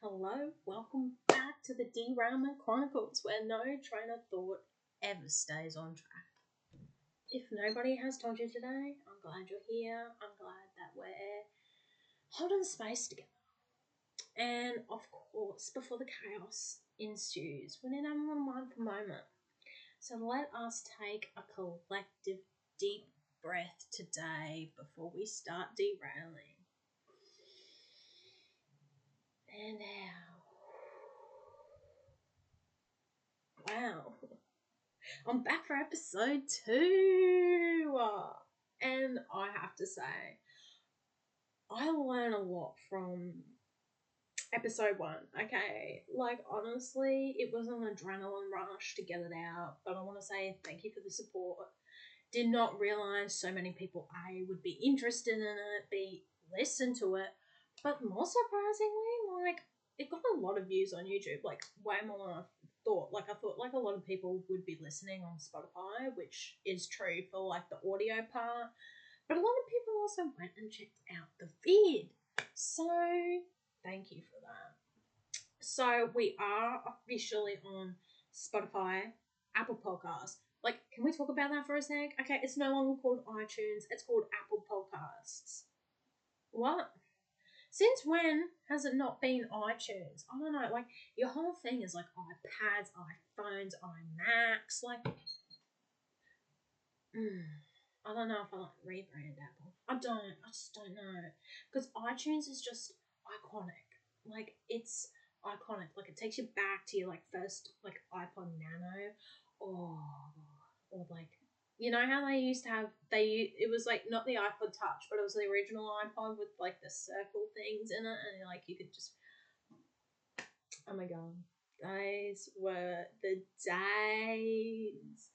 Hello, welcome back to the Derailment Chronicles, where no train of thought ever stays on track. If nobody has told you today, I'm glad you're here. I'm glad that we're holding space together. And of course, before the chaos ensues, we need to have a little mindful moment. So let us take a collective deep breath today before we start derailing. And out. Wow. I'm back for episode 2. And I have to say, I learned a lot from episode 1. Okay, like honestly, it was an adrenaline rush to get it out, but I want to say thank you for the support. Did not realize so many people would be interested in it, be listen to it, but more surprisingly, like it got a lot of views on YouTube, like way more than I thought. Like I thought like a lot of people would be listening on Spotify, which is true for like the audio part, but a lot of people also went and checked out the vid. So thank you for that. So we are officially on Spotify, Apple Podcasts. Like, can we talk about that for a sec? Okay, it's no longer called iTunes, it's called Apple Podcasts. What? Since when has it not been iTunes? I don't know. Like, your whole thing is like iPads, iPhones, iMacs. Like, I don't know if I like rebrand Apple. I just don't know. Because iTunes is just iconic. Like, it's iconic. Like, it takes you back to your, like, first, like, iPod Nano. Or like, you know how they used to have, it was, like, not the iPod Touch, but it was the original iPod with, like, the circle things in it. And, like, you could just, oh my God. Those were the days.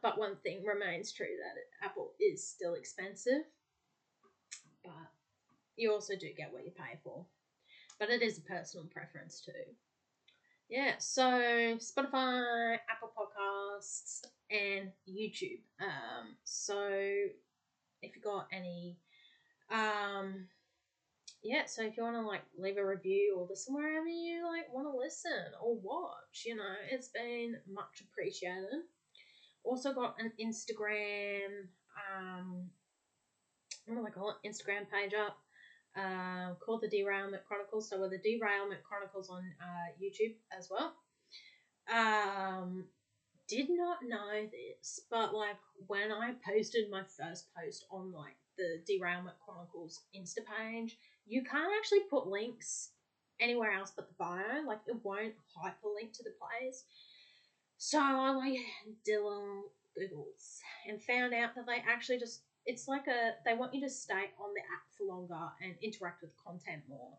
But one thing remains true, that Apple is still expensive, but you also do get what you pay for. But it is a personal preference too. Yeah, so Spotify, Apple Podcasts, and YouTube. So if you got any, yeah, so if you want to like leave a review or listen wherever you like want to listen or watch, it's been much appreciated. Also got an Instagram, what do I call it? Instagram page up, called the Derailment Chronicles. So we're the Derailment Chronicles on YouTube as well. Did not know this, but like when I posted my first post on like the Derailment Chronicles Insta page, you can't actually put links anywhere else but the bio. Like it won't hyperlink to the place. So I like did a little Googles and found out that they actually just it's like they want you to stay on the app for longer and interact with content more.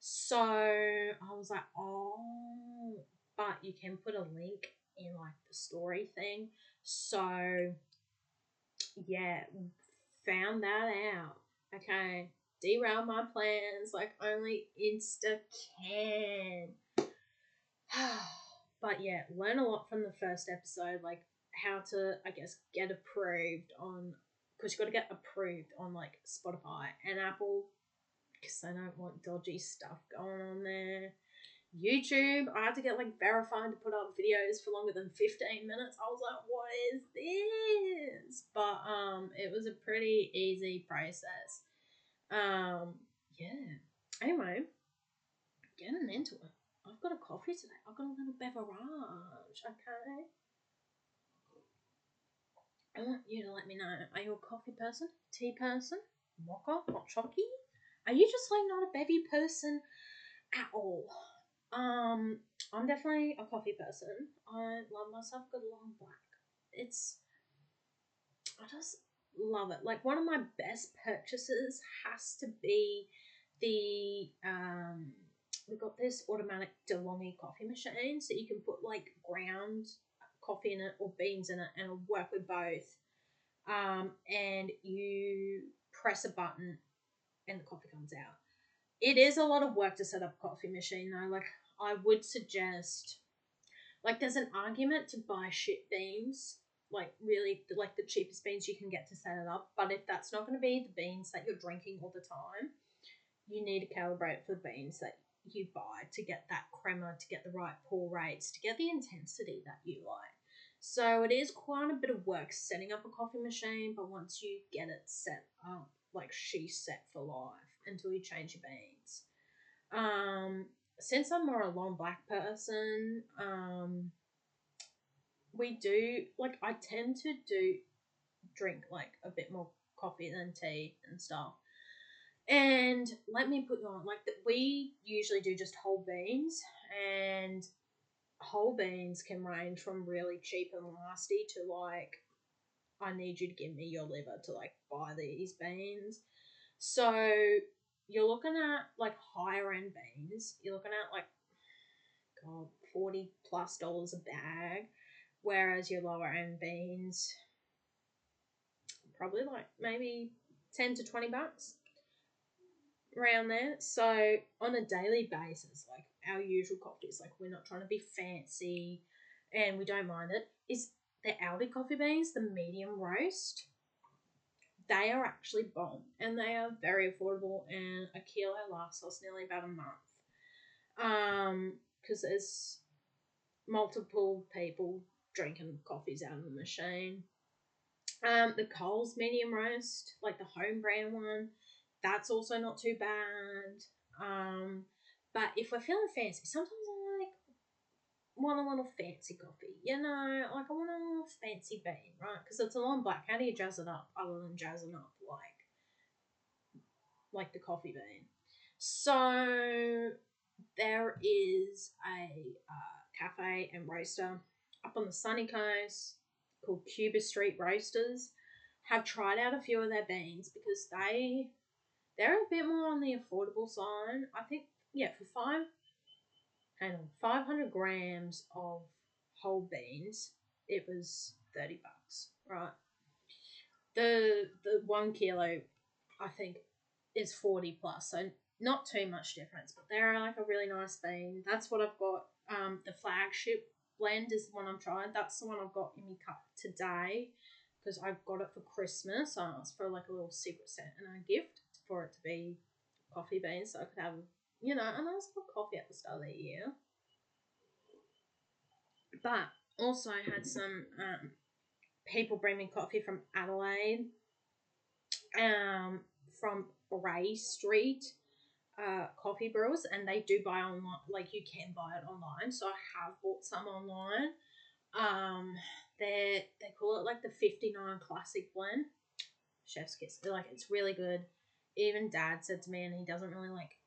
So I was like, oh, but you can put a link in like the story thing. So yeah, found that out. Okay, derail my plans like only Insta can. But yeah, learn a lot from the first episode, like how to, I guess, get approved on, because you got to get approved on like Spotify and Apple, because they don't want dodgy stuff going on there. YouTube, I had to get like verified to put up videos for longer than 15 minutes. I was like, what is this? But it was a pretty easy process. Yeah. Anyway, getting into it. I've got a coffee today. I've got a little beverage, okay? I want you to let me know. Are you a coffee person? Tea person? Mocha? Hot chockey? Are you just like not a bevy person at all? I'm definitely a coffee person. I love myself a good long black. I just love it. Like one of my best purchases has to be the we got this automatic DeLonghi coffee machine, so you can put like ground coffee in it or beans in it, and it'll work with both. And you press a button, and the coffee comes out. It is a lot of work to set up a coffee machine, though. Like I would suggest, like there's an argument to buy shit beans, like really like the cheapest beans you can get to set it up. But if that's not going to be the beans that you're drinking all the time, you need to calibrate for the beans that you buy to get that crema, to get the right pour rates, to get the intensity that you like. So it is quite a bit of work setting up a coffee machine, but once you get it set up, like she's set for life until you change your beans. Since I'm more a long black person, we do like I tend to do drink like a bit more coffee than tea and stuff. And let me put you on like that. We usually do just whole beans, and whole beans can range from really cheap and nasty to like I need you to give me your liver to like buy these beans. So you're looking at like higher end beans. You're looking at like God $40+ a bag, whereas your lower end beans probably like maybe $10 to $20 around there. So on a daily basis, like our usual coffees, like we're not trying to be fancy and we don't mind it, is the Aldi coffee beans, the medium roast. They are actually bomb and they are very affordable, and a kilo lasts us nearly about a month. Because there's multiple people drinking coffees out of the machine. The Coles medium roast, like the home brand one, that's also not too bad. But if we're feeling fancy, sometimes I like want a little fancy coffee. You know, like I want a little fancy bean, right? Because it's a long black. How do you jazz it up other than jazzing up like the coffee bean? So there is a cafe and roaster up on the sunny coast called Cuba Street Roasters. Have tried out a few of their beans because they're a bit more on the affordable side. I think for 500 grams of whole beans, it was $30, right? The 1 kilo, I think, is 40 plus, so not too much difference. But they're like a really nice bean. That's what I've got. The flagship blend is the one I'm trying. That's the one I've got in my cup today because I got it for Christmas. I asked for like a little secret set and a gift for it to be coffee beans, so I could have a nice little coffee at the start of the year. But also had some people bring me coffee from Adelaide, from Bray Street coffee brewers, and they do buy online. Like you can buy it online, so I have bought some online. They call it like the 59 Classic Blend. Chef's kiss. They're like it's really good. Even Dad said to me, and he doesn't really like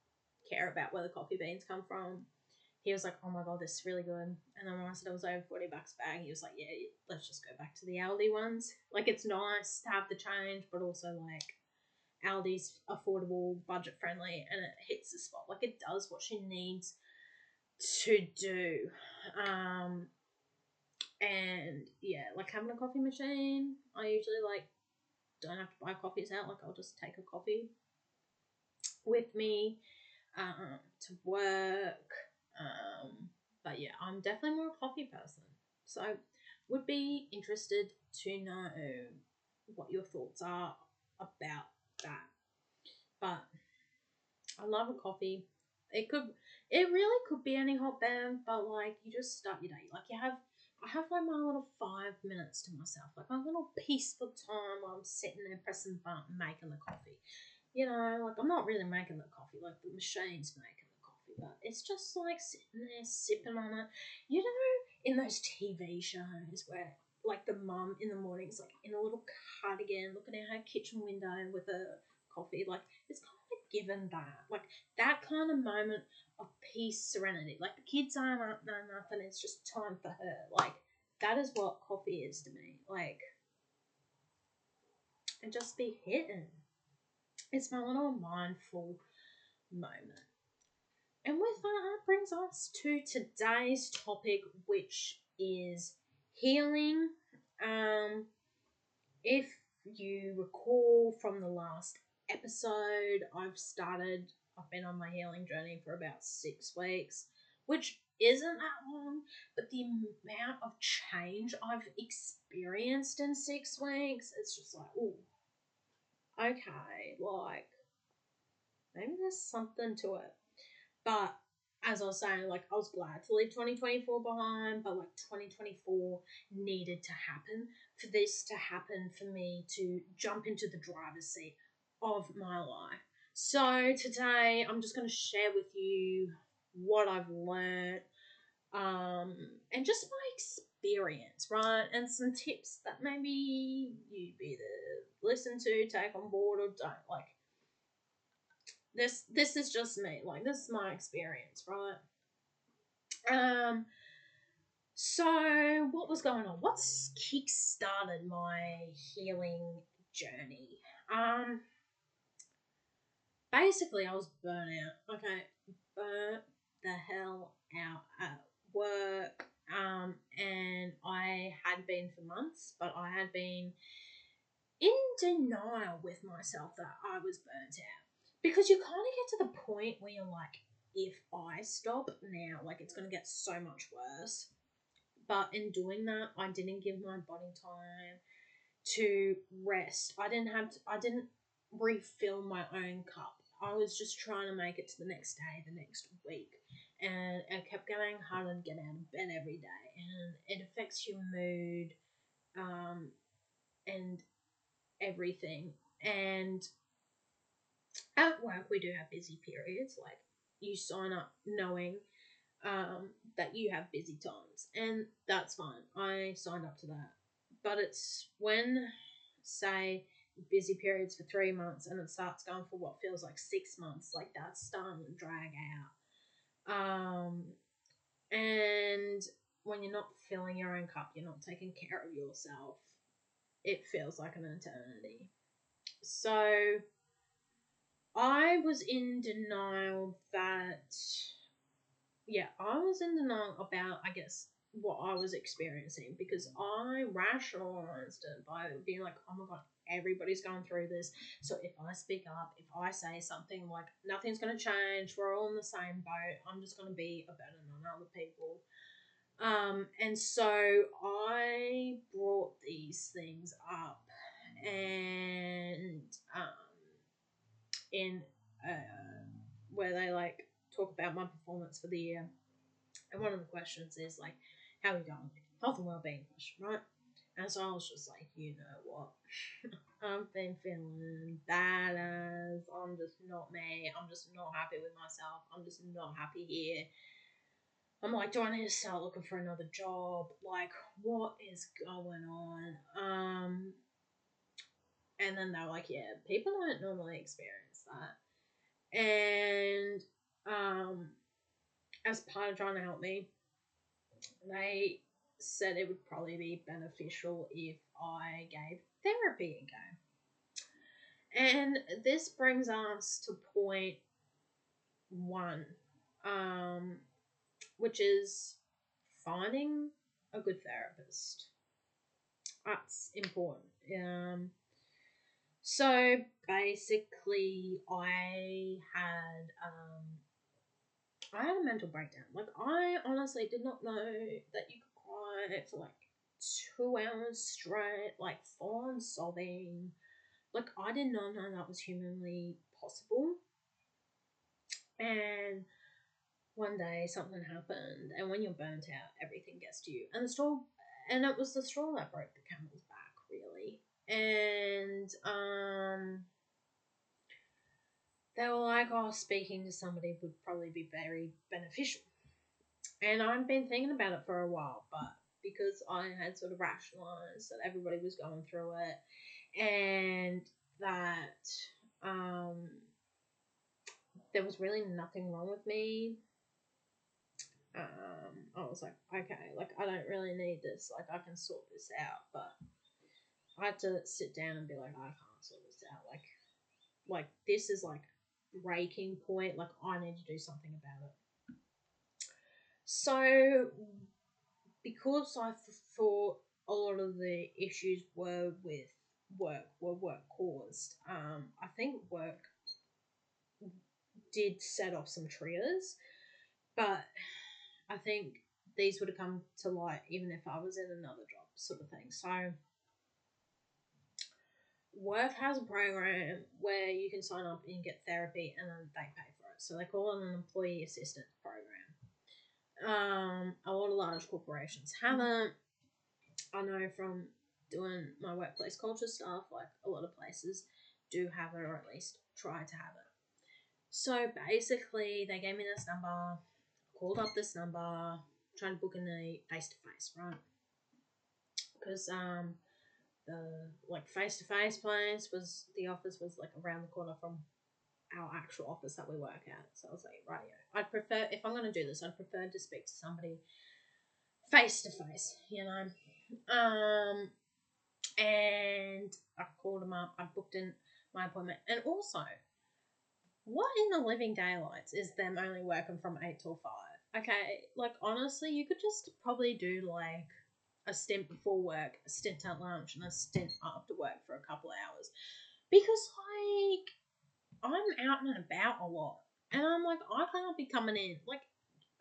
care about where the coffee beans come from. He was like, "Oh my god, this is really good." And then when I said it was over $40 a bag, he was like, "Yeah, let's just go back to the Aldi ones." Like it's nice to have the change, but also like Aldi's affordable, budget friendly, and it hits the spot. Like it does what she needs to do. And yeah, like having a coffee machine, I usually like don't have to buy coffees out. Like I'll just take a coffee with me to work. But yeah, I'm definitely more a coffee person. So would be interested to know what your thoughts are about that. But I love a coffee. It really could be any hot band, but like you just start your day. Like I have like my little 5 minutes to myself, like my little peaceful time while I'm sitting there pressing the button, making the coffee. Like I'm not really making the coffee, like the machine's making the coffee, but it's just like sitting there sipping on it. In those TV shows where like the mum in the morning is like in a little cardigan looking out her kitchen window with a coffee, like it's kind of like given that, like that kind of moment of peace, serenity. Like the kids aren't up, no nothing, it's just time for her. Like that is what coffee is to me. Like and just be hitting. It's my little mindful moment. And with that brings us to today's topic, which is healing. If you recall from the last episode, I've been on my healing journey for about 6 weeks, which isn't that long, but the amount of change I've experienced in 6 weeks, it's just like, oh, okay, like maybe there's something to it. But as I was saying, like, I was glad to leave 2024 behind, but like 2024 needed to happen for this to happen for me to jump into the driver's seat of my life. So today I'm just going to share with you what I've learned, and just my experience, right? And some tips that maybe you either listen to, take on board, or don't. Like, this is just me. Like, this is my experience, right? So what was going on? What's kick-started my healing journey? Basically I was burnt out. Okay, burnt the hell out at work. And I had been for months, but I had been in denial with myself that I was burnt out. Because you kind of get to the point where you're like, if I stop now, like, it's going to get so much worse. But in doing that, I didn't give my body time to rest. I didn't refill my own cup. I was just trying to make it to the next day, the next week. And it kept getting harder to get out of bed every day. And it affects your mood, and everything. And at work, we do have busy periods. Like, you sign up knowing that you have busy times, and that's fine. I signed up to that. But it's when, say, busy periods for 3 months and it starts going for what feels like 6 months, like, that's starting to drag out. And when you're not filling your own cup, you're not taking care of yourself, it feels like an eternity. So I was in denial about, I guess, what I was experiencing, because I rationalized it by being like, oh my god, everybody's going through this. So if I speak up, if I say something, like, nothing's going to change. We're all in the same boat. I'm just going to be a burden on other people. And so I brought these things up, and in where they, like, talk about my performance for the year. And one of the questions is, like, how are you going? Health and well-being question, right? And so I was just like, you know what? I've been feeling badass. I'm just not me. I'm just not happy with myself. I'm just not happy here. I'm like, do I need to start looking for another job? Like, what is going on? And then they were like, yeah, people don't normally experience that. And as part of trying to help me, they said it would probably be beneficial if I gave therapy a go. And this brings us to point one, which is finding a good therapist. That's important. So basically, I had a mental breakdown. Like, I honestly did not know that you could cry for like 2 hours straight, like, full on sobbing. Like, I did not know that was humanly possible. And one day something happened, and when you're burnt out, everything gets to you. And it was the straw that broke the camel's back, really. And they were like, oh, speaking to somebody would probably be very beneficial. And I've been thinking about it for a while, but because I had sort of rationalized that everybody was going through it, and that there was really nothing wrong with me, I was like, okay, like, I don't really need this. Like, I can sort this out. But I had to sit down and be like, I can't sort this out. Like, this is like breaking point. Like, I need to do something about it. So, because I thought a lot of the issues were with work caused, I think work did set off some triggers, but I think these would have come to light even if I was in another job, sort of thing. So work has a program where you can sign up and get therapy, and then they pay for it. So they call it an employee assistance program. A lot of large corporations haven't. I know from doing my workplace culture stuff, like a lot of places do have it, or at least try to have it. So basically, they gave me this number, called up this number, trying to book in a face to face, right? Because the like face to face place was the office was like around the corner from our actual office that we work at. So I was like, radio. I'd prefer if I'm gonna do this, I'd prefer to speak to somebody face to face, you know. And I called them up. I booked in my appointment, and also, what in the living daylights is them only working from 8 till 5? Okay, like honestly, you could just probably do like a stint before work, a stint at lunch, and a stint after work for a couple of hours. Because like I'm out and about a lot, and I'm like I can't be coming in. Like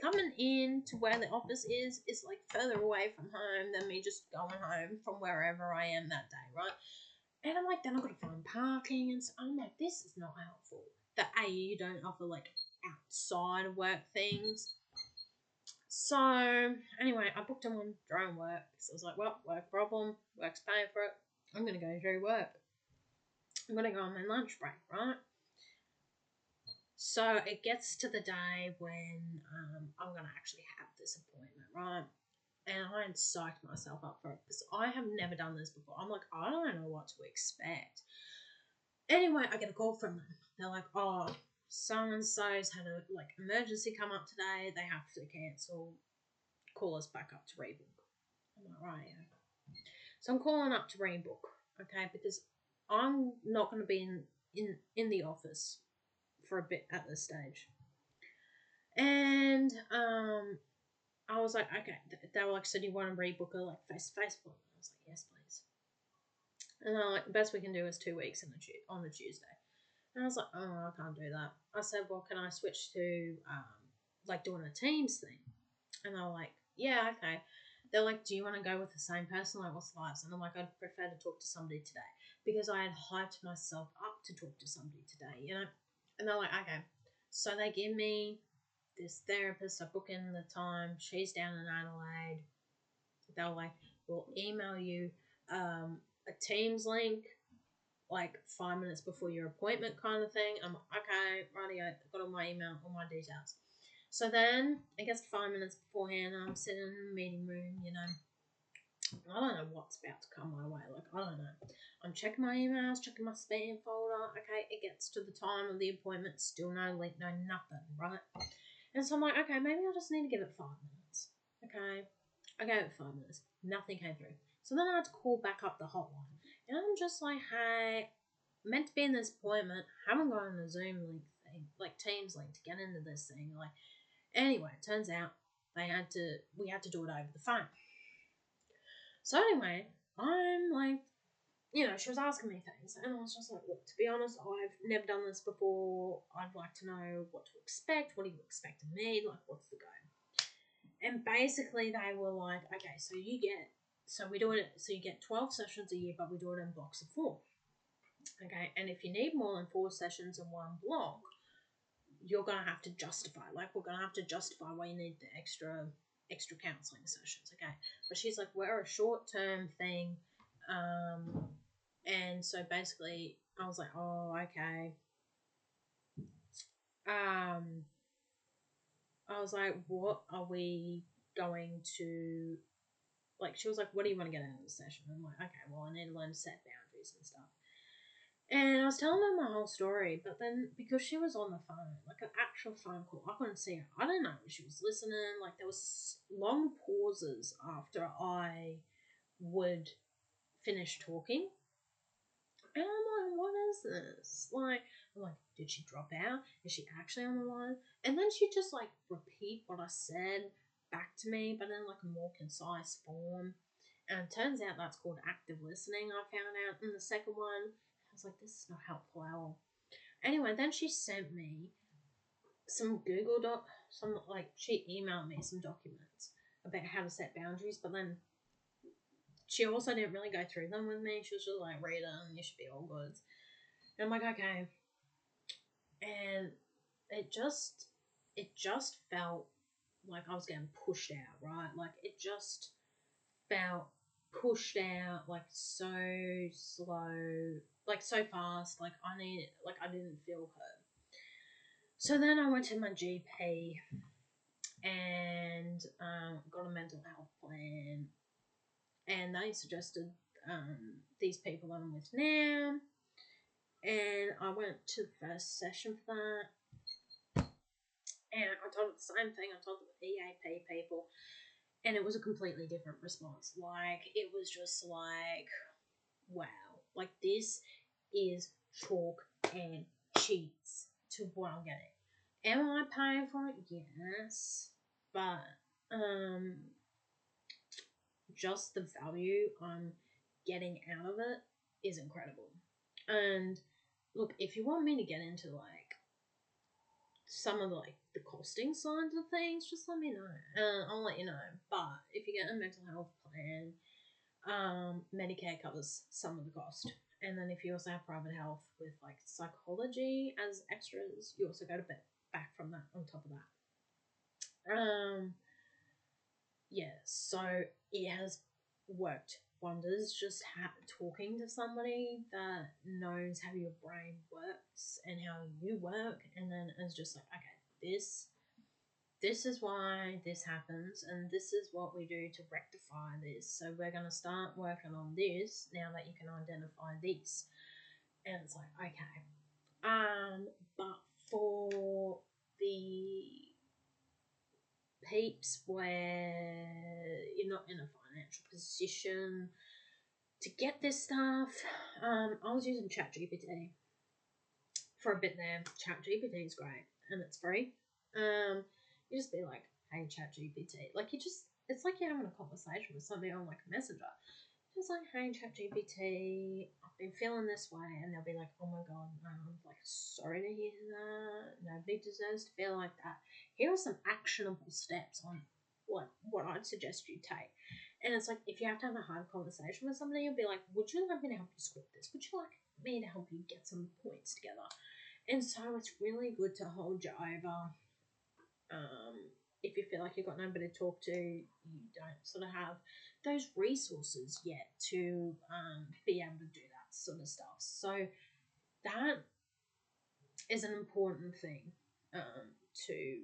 coming in to where the office is like further away from home than me just going home from wherever I am that day, right? And I'm like, then I've got to find parking, and so I'm like, this is not helpful. That you don't offer like outside of work things. So anyway, I booked in one during work because I was like, well, work problem, work's paying for it. I'm gonna go do work. I'm gonna go on my lunch break, right? So it gets to the day when I'm gonna actually have this appointment, right? And I had psyched myself up for it because I have never done this before. I'm like, I don't know what to expect. Anyway, I get a call from them. They're like, oh, so and so's had a like emergency come up today. They have to cancel. Call us back up to rebook. I'm like, right. So I'm calling up to rebook, okay, because I'm not going to be in the office for a bit at this stage. And I was like, okay. They were like, so do you want to rebook a like face to face appointment? I was like, yes, please. And they're like, the best we can do is 2 weeks on the Tuesday. And I was like, oh, I can't do that. I said, well, can I switch to like doing a Teams thing? And they're like, yeah, okay. They're like, do you want to go with the same person? Like, what's the lives? And I'm like, I'd prefer to talk to somebody today because I had hyped myself up to talk to somebody today, you know? And they're like, okay. So they give me this therapist. I book in the time. She's down in Adelaide. They're like, we'll email you a Teams link like 5 minutes before your appointment kind of thing. I'm like, okay, rightio, got all my email, all my details. So then, I guess 5 minutes beforehand, I'm sitting in the meeting room, you know. I don't know what's about to come my way. Like, I don't know. I'm checking my emails, checking my spam folder. Okay, it gets to the time of the appointment, still no link, no nothing, right? And so I'm like, okay, maybe I just need to give it 5 minutes. Okay, I gave it 5 minutes. Nothing came through. So then I had to call back up the hotline. And I'm just like, hey, meant to be in this appointment, haven't gotten a Zoom link thing, like Teams link to get into this thing. Like, anyway, it turns out we had to do it over the phone. So anyway, I'm like, you know, she was asking me things, and I was just like, look, to be honest, I've never done this before. I'd like to know what to expect. What do you expect of me? Like, what's the go? And basically, they were like, okay, we do it, so you get 12 sessions a year, but we do it in blocks of 4. Okay, and if you need more than 4 sessions in one block, you're gonna have to justify. Like, we're gonna have to justify why you need the extra counseling sessions. Okay, but she's like, we're a short term thing, and so basically, I was like, oh, okay. I was like, what are we going to like? She was like, what do you want to get out of the session? I'm like, okay, well, I need to learn to set boundaries and stuff. And I was telling her my whole story, but then because she was on the phone, like an actual phone call, I couldn't see her. I don't know if she was listening. Like there was long pauses after I would finish talking. And I'm like, what is this? Like, I'm like, did she drop out? Is she actually on the line? And then she just like repeat what I said back to me, but in like a more concise form. And it turns out that's called active listening, I found out in the second one. I was like, this is not helpful at all. Anyway, then she sent me some she emailed me some documents about how to set boundaries, but then she also didn't really go through them with me. She was just like, read them, you should be all good. And I'm like, okay. And it just felt like I was getting pushed out, right? Like it just felt pushed out, like so slow, like so fast. Like I didn't feel heard. So then I went to my GP and got a mental health plan, and they suggested these people that I'm with now, and I went to the first session for that, and I told them the same thing. I told the EAP people, and it was a completely different response. Like it was just like, wow, like this is chalk and cheese to what I'm getting. Am I paying for it? Yes, but just the value I'm getting out of it is incredible. And look, if you want me to get into like some of like the costing sides of things, just let me know. I'll let you know. But if you get a mental health plan, Medicare covers some of the cost. And then if you also have private health with like psychology as extras, you also go to back from that on top of that. Yeah, so it has worked wonders just talking to somebody that knows how your brain works and how you work, and then it's just like, okay, this is why this happens, and this is what we do to rectify this. So we're going to start working on this now that you can identify this. And it's like, okay. But for the peeps where you're not in a financial position to get this stuff, I was using ChatGPT for a bit there. ChatGPT is great and it's free. You just be like, hey, ChatGPT. Like, it's like you're having a conversation with somebody on like a messenger. Just like, hey, ChatGPT, I've been feeling this way. And they'll be like, oh my God, I'm like, sorry to hear that. Nobody deserves to feel like that. Here are some actionable steps on what I'd suggest you take. And it's like, if you have to have a hard conversation with somebody, you'll be like, would you like me to help you script this? Would you like me to help you get some points together? And so it's really good to hold you over. If you feel like you've got nobody to talk to, you don't sort of have those resources yet to be able to do that sort of stuff. So that is an important thing to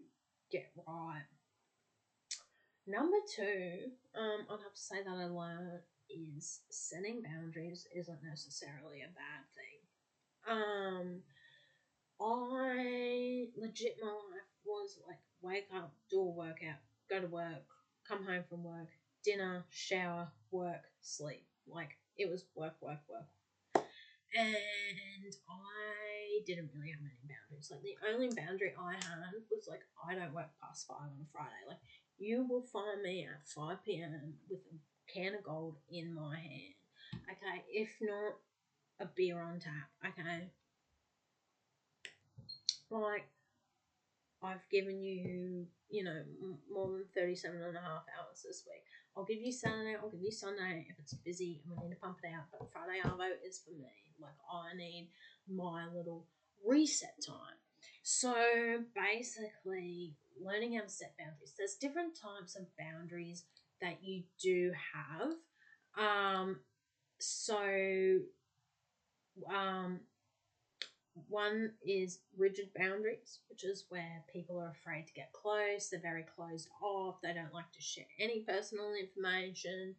get right. Number two, I'd have to say that I learned is setting boundaries isn't necessarily a bad thing. I legit, my life was like wake up, do a workout, go to work, come home from work, dinner, shower, work, sleep. Like it was work, work, work. And I didn't really have any boundaries. Like the only boundary I had was like I don't work past 5 on a Friday. Like you will find me at 5 p.m. with a can of gold in my hand. Okay, if not a beer on tap. Okay, like I've given you, more than 37 and a half hours this week. I'll give you Saturday, I'll give you Sunday if it's busy and we need to pump it out. But Friday Arvo is for me. Like, I need my little reset time. So, basically, learning how to set boundaries. There's different types of boundaries that you do have. So, um, one is rigid boundaries, which is where people are afraid to get close. They're very closed off. They don't like to share any personal information.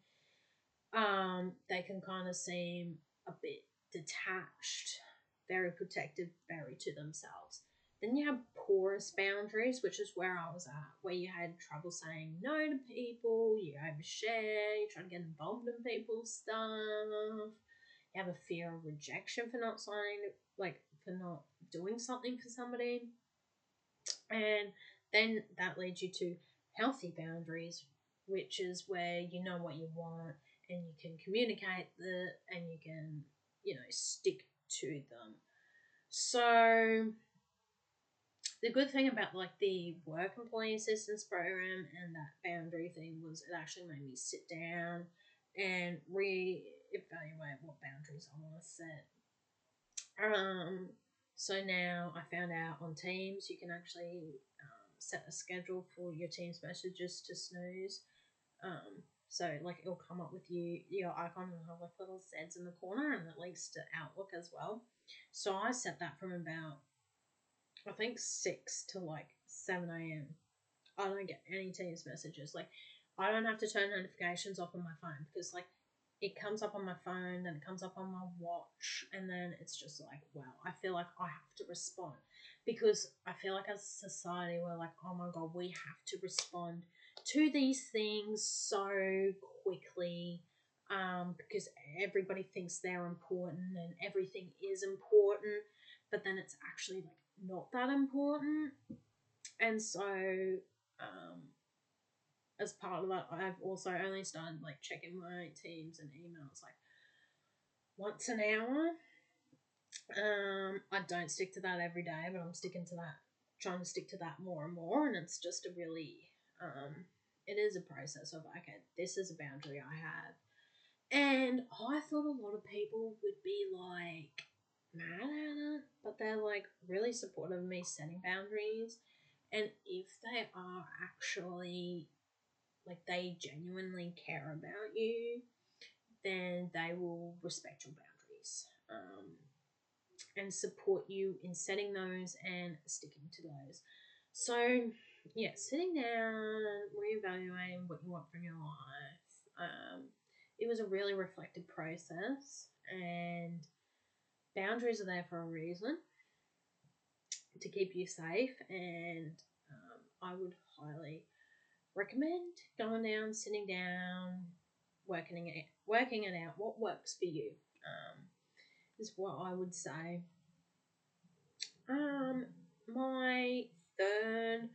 They can kind of seem a bit detached, very protective, very to themselves. Then you have porous boundaries, which is where I was at, where you had trouble saying no to people, you overshare, you try to get involved in people's stuff, you have a fear of rejection for not signing, like for not doing something for somebody. And then that leads you to healthy boundaries, which is where you know what you want and you can communicate and you can, stick to them. So the good thing about like the work employee assistance program and that boundary thing was it actually made me sit down and re-evaluate what boundaries I want to set. So now I found out on Teams you can actually set a schedule for your Teams messages to snooze. So like it'll come up with your icon and have like little Z's in the corner, and it links to Outlook as well. So I set that from about I think 6 to like 7 a.m. I don't get any Teams messages. Like I don't have to turn notifications off on my phone because like it comes up on my phone, then it comes up on my watch, and then it's just like, wow, I feel like I have to respond because I feel like as a society we're like, oh my god, we have to respond to these things so quickly, because everybody thinks they're important and everything is important, but then it's actually like not that important. And so um, as part of that, I've also only started like checking my Teams and emails like once an hour. I don't stick to that every day, but I'm sticking to that, trying to stick to that more and more. And it's just a really, it is a process of, okay, this is a boundary I have. And I thought a lot of people would be like mad at it, but they're like really supportive of me setting boundaries. And if they are actually like they genuinely care about you, then they will respect your boundaries, and support you in setting those and sticking to those. So, yeah, sitting down, reevaluating what you want from your life. It was a really reflective process, and boundaries are there for a reason to keep you safe. And I would highly recommend going down, sitting down, working it out. What works for you is what I would say. My third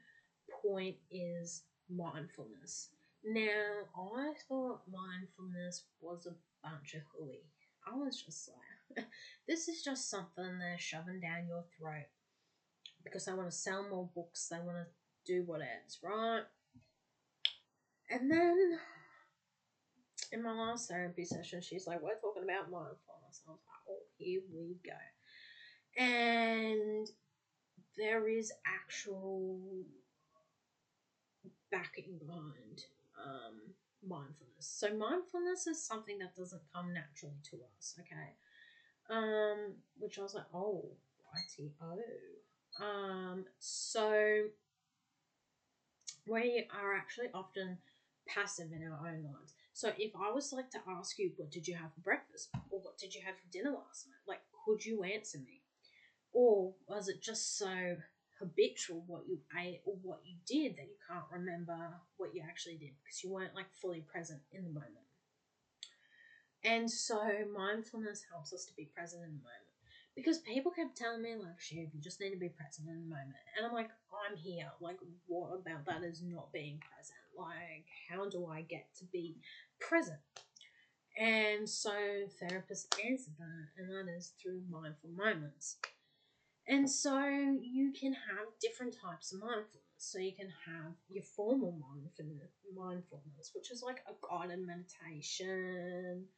point is mindfulness. Now, I thought mindfulness was a bunch of hooey. I was just like, this is just something they're shoving down your throat because they want to sell more books, they want to do what else, right? And then in my last therapy session, she's like, we're talking about mindfulness. I was like, oh, here we go. And there is actual backing behind mindfulness. So mindfulness is something that doesn't come naturally to us, okay? Which I was like, oh, righty-o. So we are actually often passive in our own lives. So if I was like to ask you, what did you have for breakfast? Or what did you have for dinner last night? Like, could you answer me? Or was it just so habitual what you ate or what you did that you can't remember what you actually did because you weren't like fully present in the moment? And so mindfulness helps us to be present in the moment. Because people kept telling me, like, Shiv, you just need to be present in the moment. And I'm like, I'm here. Like, what about that is not being present? Like, how do I get to be present? And so therapists answered that, and that is through mindful moments. And so you can have different types of mindfulness. So you can have your formal mindfulness, which is like a guided meditation,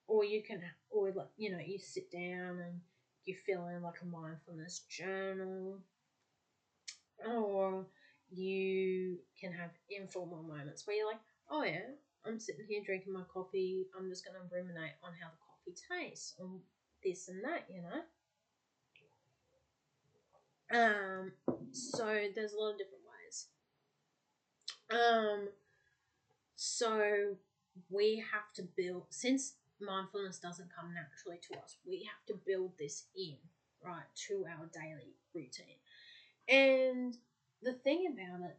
or you can, or like, you know, you sit down and you fill in like a mindfulness journal, or you can have informal moments where you're like, oh yeah, I'm sitting here drinking my coffee, I'm just going to ruminate on how the coffee tastes, on this and that, you know. So there's a lot of different ways. So we have to build, since mindfulness doesn't come naturally to us, we have to build this in, right, to our daily routine. And the thing about it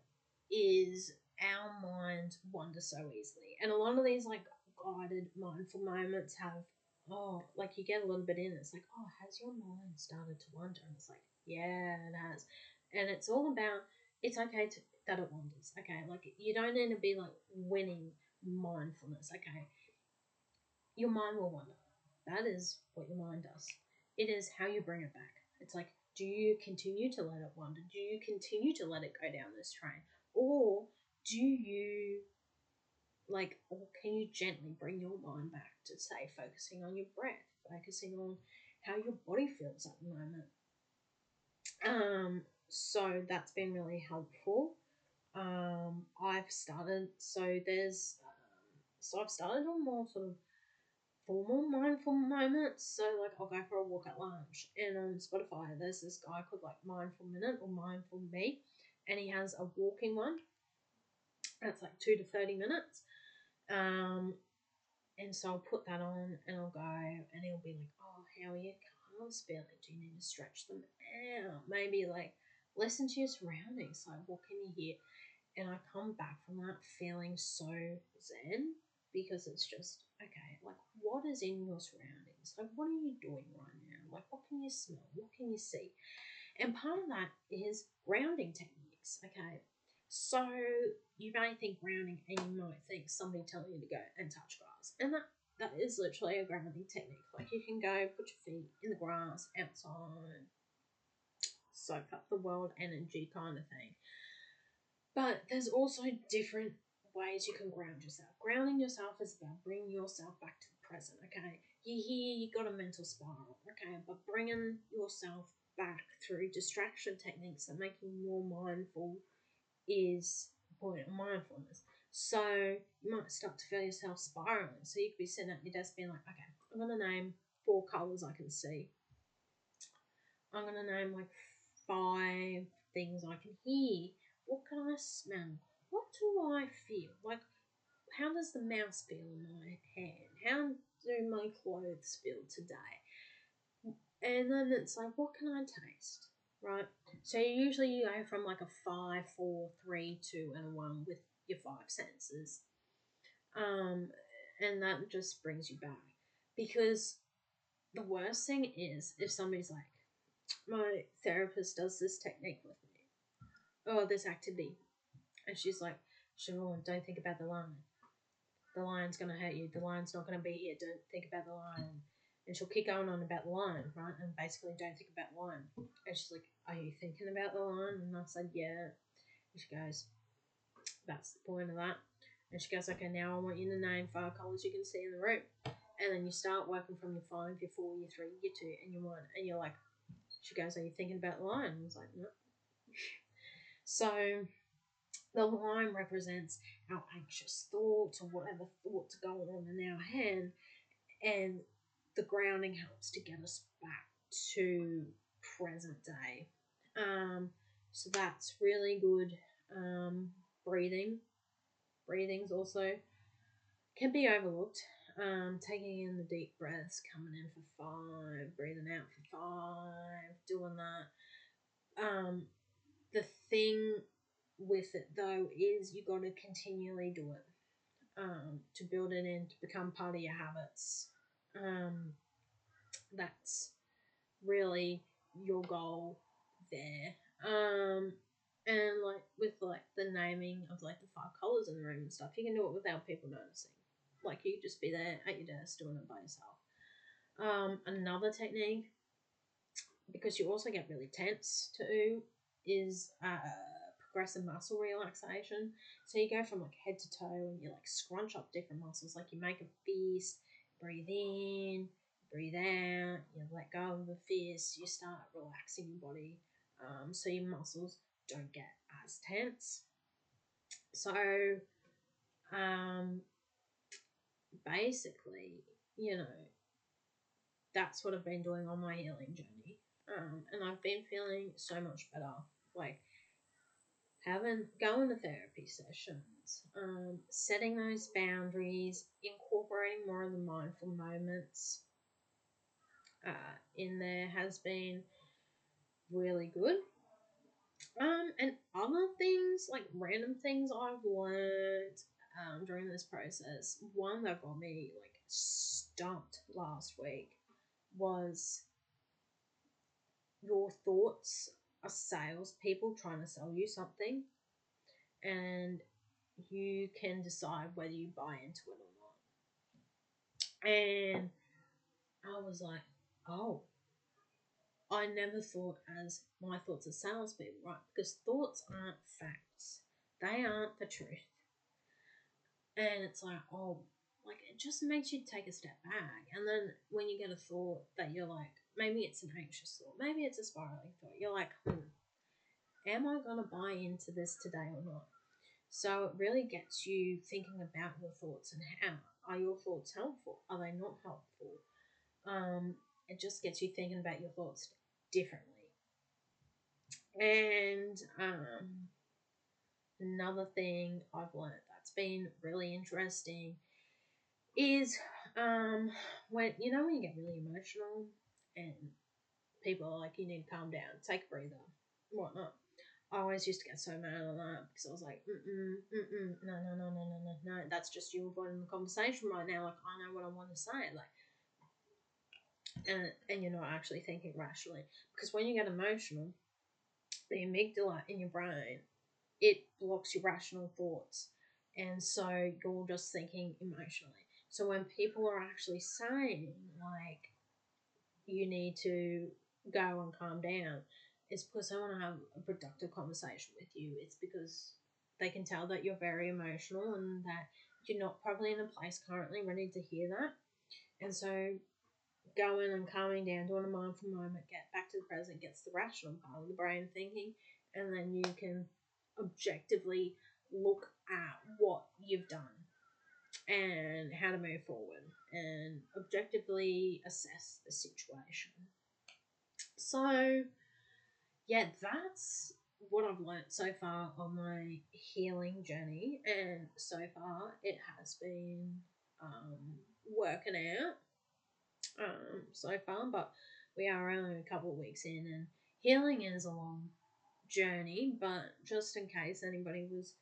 is our minds wander so easily. And a lot of these like guided mindful moments have, oh, like you get a little bit in, it's like, oh, has your mind started to wander? And it's like, yeah, it has. And it's all about, it's okay that it wanders. Okay, like you don't need to be like winning mindfulness. Okay, your mind will wander. That is what your mind does. It is how you bring it back. It's like, do you continue to let it wander? Do you continue to let it go down this train? Or do you, like, or can you gently bring your mind back to, say, focusing on your breath, focusing on how your body feels at the moment? So that's been really helpful. I've started I've started on more sort of formal mindful moments. So like I'll go for a walk at lunch, and on Spotify there's this guy called like Mindful Minute or Mindful Me, and he has a walking one. That's like 2 to 30 minutes. Um, and so I'll put that on and I'll go, and he'll be like, "Oh, how are your calves feeling? Do you need to stretch them out? Maybe like listen to your surroundings. Like what can you hear?" And I come back from that feeling so zen, because it's just okay. Like what is in your surroundings? Like what are you doing right now? Like what can you smell? What can you see? And part of that is grounding techniques. Okay, so you may think grounding, and you might think somebody telling you to go and touch grass, and that is literally a grounding technique. Like you can go put your feet in the grass outside, soak up the world energy kind of thing. But there's also different ways you can ground yourself. Grounding yourself is about bringing yourself back to the present. Okay, you got a mental spiral. Okay, but bringing yourself back through distraction techniques that make you more mindful is the point of mindfulness. So you might start to feel yourself spiraling. So you could be sitting at your desk being like, okay, I'm gonna name 4 colors I can see. I'm gonna name like 5 things I can hear. What can I smell? What do I feel? Like, how does the mouse feel in my hand? How do my clothes feel today? And then it's like, what can I taste? Right? So usually you go from like a 5, 4, 3, 2, and a 1 with your 5 senses. And that just brings you back. Because the worst thing is if somebody's like, my therapist does this technique with me, or this activity, and she's like, Siobhan, don't think about the lion. The lion's going to hurt you. The lion's not going to be here. Don't think about the lion. And she'll keep going on about the lion, right? And basically, don't think about the lion. And she's like, are you thinking about the lion? And I said, yeah. And she goes, that's the point of that. And she goes, okay, now I want you to name 5 colours you can see in the room. And then you start working from your 5, your 4, your 3, your 2, and your 1. And you're like, she goes, are you thinking about the lion? And I was like, no. So the line represents our anxious thoughts or whatever thoughts are going on in our head, and the grounding helps to get us back to present day. So that's really good. Breathing. Breathing's also can be overlooked. Taking in the deep breaths, coming in for 5, breathing out for 5, doing that. The thing with it though is you got to continually do it, to build it in, to become part of your habits. That's really your goal there. And like with like the naming of like the 5 colors in the room and stuff, you can do it without people noticing. Like you just be there at your desk doing it by yourself. Another technique, because you also get really tense too, is progressive muscle relaxation. So you go from like head to toe and you like scrunch up different muscles. Like you make a fist, breathe in, breathe out, you let go of the fist, you start relaxing your body, so your muscles don't get as tense. So basically, that's what I've been doing on my healing journey. And I've been feeling so much better. Like going to therapy sessions, setting those boundaries, incorporating more of the mindful moments in there has been really good. And other things, like random things I've learned during this process, one that got me like stumped last week was your thoughts are salespeople trying to sell you something, and you can decide whether you buy into it or not. And I was like, oh, I never thought as my thoughts are salespeople, right? Because thoughts aren't facts, they aren't the truth. And it's like, oh, like it just makes you take a step back. And then when you get a thought that you're like, maybe it's an anxious thought, maybe it's a spiraling thought, you're like, am I going to buy into this today or not? So it really gets you thinking about your thoughts and how are your thoughts helpful? Are they not helpful? It just gets you thinking about your thoughts differently. And another thing I've learned that's been really interesting is when when you get really emotional and people are like, you need to calm down, take a breather, whatnot. I always used to get so mad on that because I was like, no, no, no, no, no, no, no. That's just you avoiding the conversation right now. Like, I know what I want to say. Like, and you're not actually thinking rationally. Because when you get emotional, the amygdala in your brain, it blocks your rational thoughts. And so you're just thinking emotionally. So when people are actually saying, like, you need to go and calm down, it's because they want to have a productive conversation with you. It's because they can tell that you're very emotional and that you're not probably in a place currently ready to hear that. And so going and calming down, doing a mindful moment, get back to the present, gets the rational part of the brain thinking, and then you can objectively look at what you've done and how to move forward and objectively assess the situation. So, yeah, that's what I've learnt so far on my healing journey, and so far it has been working out so far, but we are only a couple of weeks in, and healing is a long journey. But just in case anybody was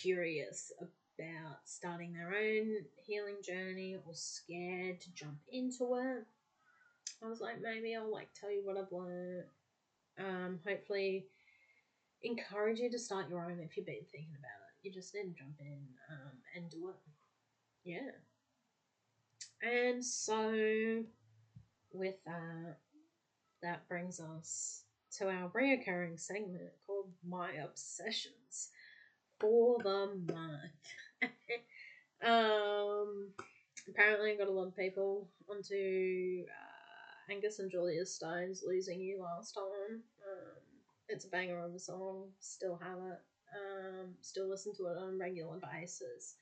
curious about starting their own healing journey or scared to jump into it, I was like, maybe I'll like tell you what I've learned. Hopefully encourage you to start your own if you've been thinking about it. You just need to jump in and do it. Yeah. And so with that, that brings us to our reoccurring segment called My Obsessions for the month. Apparently I got a lot of people onto Angus and Julia Stone's Losing You last time. It's a banger of a song. Still have it. Still listen to it on a regular basis.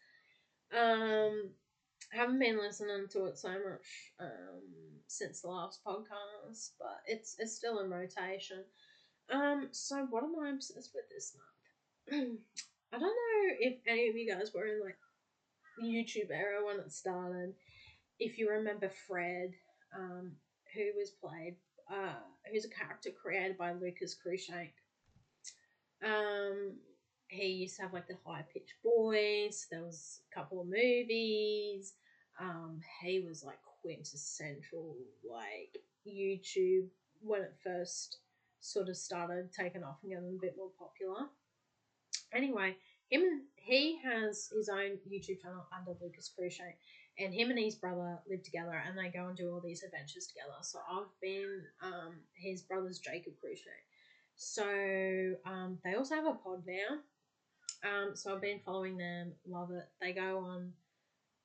Haven't been listening to it so much since the last podcast, but it's still in rotation. So what am I obsessed with this month? I don't know if any of you guys were in like YouTube era when it started. If you remember Fred, who was played, who's a character created by Lucas Cruikshank. He used to have like the high pitched voice. There was a couple of movies. He was like quintessential like YouTube when it first sort of started taking off and getting a bit more popular. Anyway, he has his own YouTube channel under Lucas Cruikshank, and him and his brother live together, and they go and do all these adventures together. So I've been his brother's Jacob Cruikshank. So they also have a pod now. So I've been following them, love it. They go on.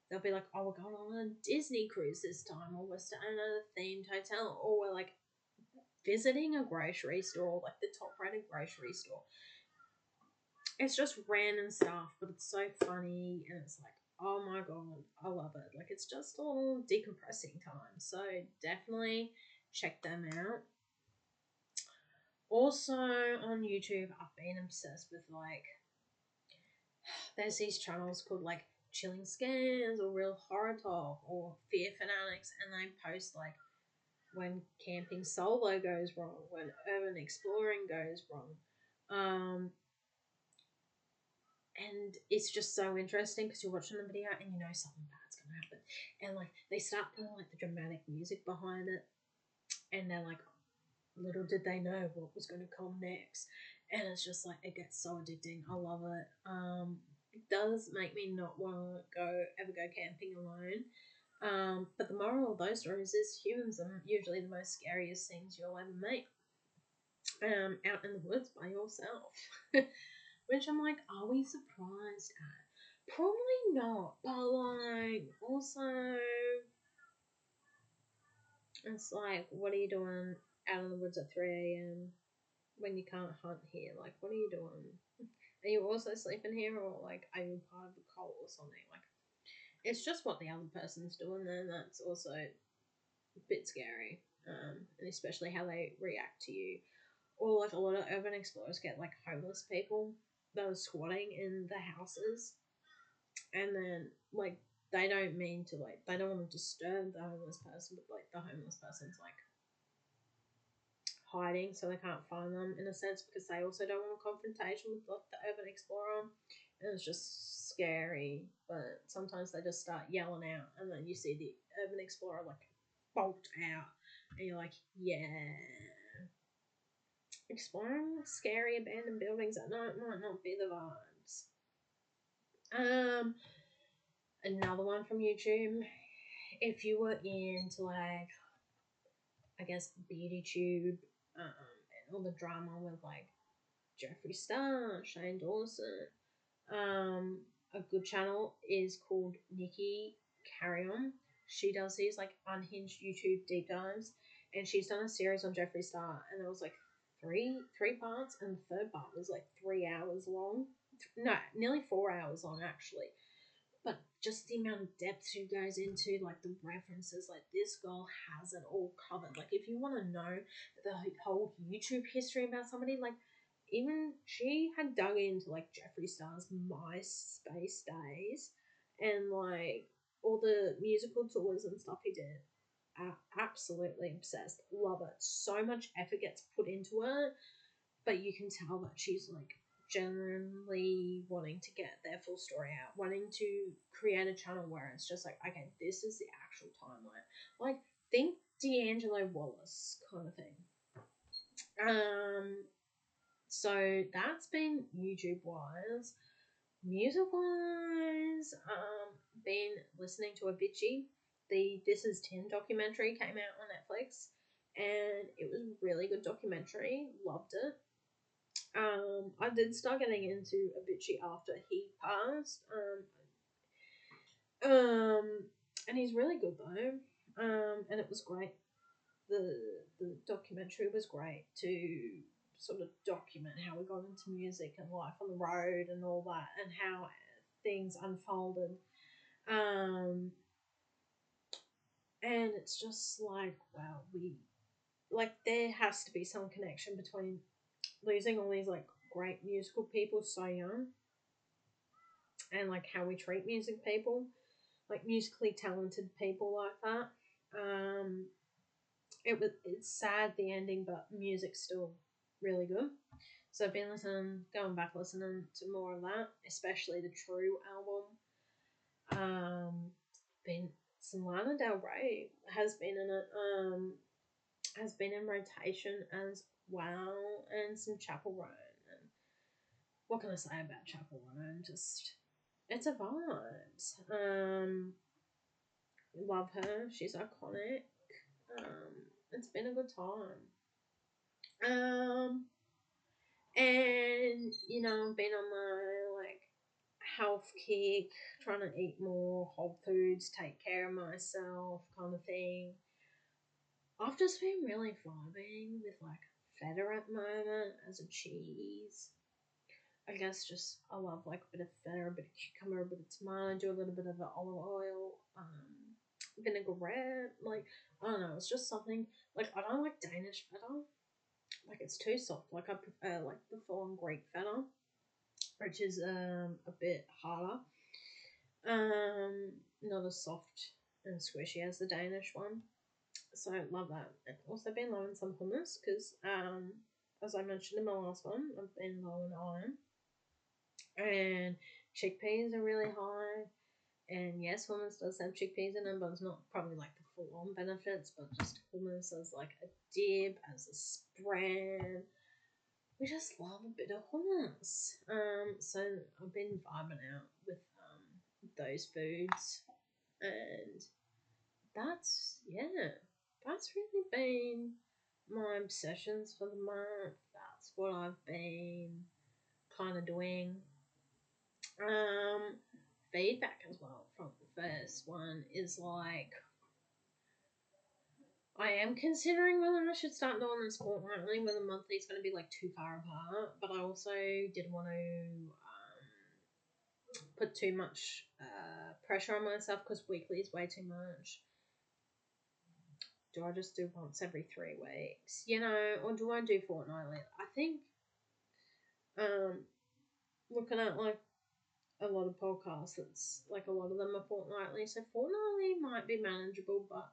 They'll be like, oh, we're going on a Disney cruise this time, or we're staying at a themed hotel, or we're like visiting a grocery store, like the top rated grocery store. It's just random stuff, but it's so funny, and it's like, oh my god, I love it. Like, it's just a little decompressing time. So definitely check them out. Also on YouTube, I've been obsessed with like, there's these channels called like Chilling Scares or Real Horror Talk or Fear Fanatics, and they post like when camping solo goes wrong, when urban exploring goes wrong. And it's just so interesting because you're watching the video and you know something bad's going to happen. And like they start putting like the dramatic music behind it, and they're like, little did they know what was going to come next. And it's just like, it gets so addicting. I love it. It does make me not want to ever go camping alone. But the moral of those stories is humans are usually the most scariest things you'll ever meet. Out in the woods by yourself. Which I'm like, are we surprised at? Probably not, but like, also, it's like, what are you doing out in the woods at 3 a.m.? when you can't hunt here? Like, what are you doing? Are you also sleeping here, or like, are you part of the cult or something? Like, it's just what the other person's doing, then that's also a bit scary. And especially how they react to you. Or like a lot of urban explorers get like homeless people that are squatting in the houses, and then like they don't mean to, like, they don't want to disturb the homeless person, but like the homeless person's like hiding so they can't find them in a sense, because they also don't want a confrontation with like the urban explorer, and it's just scary. But sometimes they just start yelling out, and then you see the urban explorer like bolt out, and you're like, yeah. Exploring scary abandoned buildings at night might not be the vibes. Another one from YouTube. If you were into like, I guess, beauty tube, and all the drama with like Jeffree Star, Shane Dawson, a good channel is called Nikki Carrion. She does these like unhinged YouTube deep dives, and she's done a series on Jeffree Star, and there was like three parts, and the third part was like 3 hours long. No, nearly 4 hours long actually. But just the amount of depth she goes into, like the references, like this girl has it all covered. Like if you want to know the whole YouTube history about somebody, like even she had dug into like Jeffree Star's MySpace days, and like all the musical tours and stuff he did. Absolutely obsessed. Love it. So much effort gets put into it, but you can tell that she's like genuinely wanting to get their full story out, wanting to create a channel where it's just like, okay, this is the actual timeline. Like, think D'Angelo Wallace kind of thing. So that's been YouTube wise. Music wise, been listening to Avicii. The This Is 10 documentary came out on Netflix, and it was a really good documentary. Loved it. I did start getting into Avicii after he passed. And he's really good though. And it was great. The documentary was great to sort of document how we got into music and life on the road and all that, and how things unfolded. And it's just like, wow, we like there has to be some connection between losing all these like great musical people so young, and like how we treat music people, like musically talented people like that. It's sad the ending, but music's still really good. So I've been going back listening to more of that, especially the True album. Been some Lana Del Rey has been in it. Has been in rotation as well, and some Chapel Roan. And what can I say about Chapel Roan? Just it's a vibes. Love her. She's iconic. It's been a good time. And I've been on my like health kick, trying to eat more whole foods, take care of myself, kind of thing. I've just been really vibing with like feta at the moment as a cheese. I guess just I love like a bit of feta, a bit of cucumber, a bit of tomato, do a little bit of the olive oil, vinaigrette. Like I don't know, it's just something like I don't like Danish feta. Like it's too soft. Like I prefer like the full on Greek feta, which is a bit harder. Not as soft and squishy as the Danish one. So I love that. I've also been low in some hummus because as I mentioned in my last one, I've been low in iron. And chickpeas are really high. And yes, hummus does have chickpeas in them, but it's not probably like the full on benefits, but just hummus as like a dip, as a spread. We just love a bit of hummus. So I've been vibing out with those foods, and that's really been my obsessions for the month. That's what I've been kind of doing. Um, Feedback as well from the first one is like, I am considering whether I should start doing this fortnightly, whether monthly is going to be like too far apart. But I also didn't want to put too much pressure on myself because weekly is way too much. Do I just do once every 3 weeks, or do I do fortnightly? I think looking at like a lot of podcasts, it's like a lot of them are fortnightly, so fortnightly might be manageable, but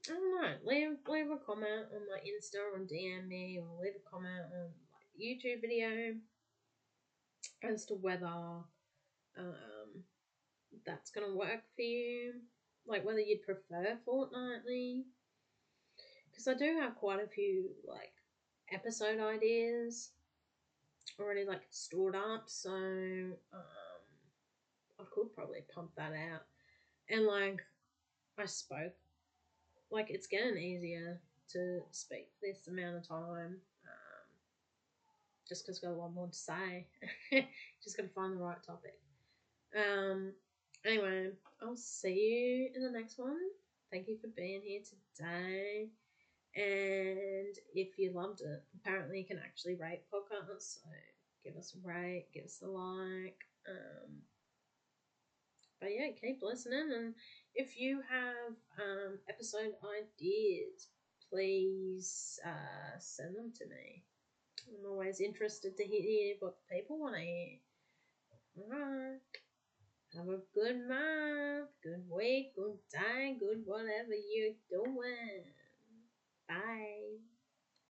I don't know. Leave a comment on my Insta or DM me, or leave a comment on like YouTube video as to whether that's gonna work for you, like whether you'd prefer fortnightly, because I do have quite a few like episode ideas already like stored up, so I could probably pump that out. And like I spoke, like it's getting easier to speak this amount of time, just because I've got a lot more to say. Just got to find the right topic. Anyway, I'll see you in the next one. Thank you for being here today. And if you loved it, apparently you can actually rate podcasts, so give us a rate, give us a like. But yeah, keep listening, and if you have episode ideas, please send them to me. I'm always interested to hear what the people want to hear. Alright. Have a good month, good week, good day, good whatever you're doing. Bye.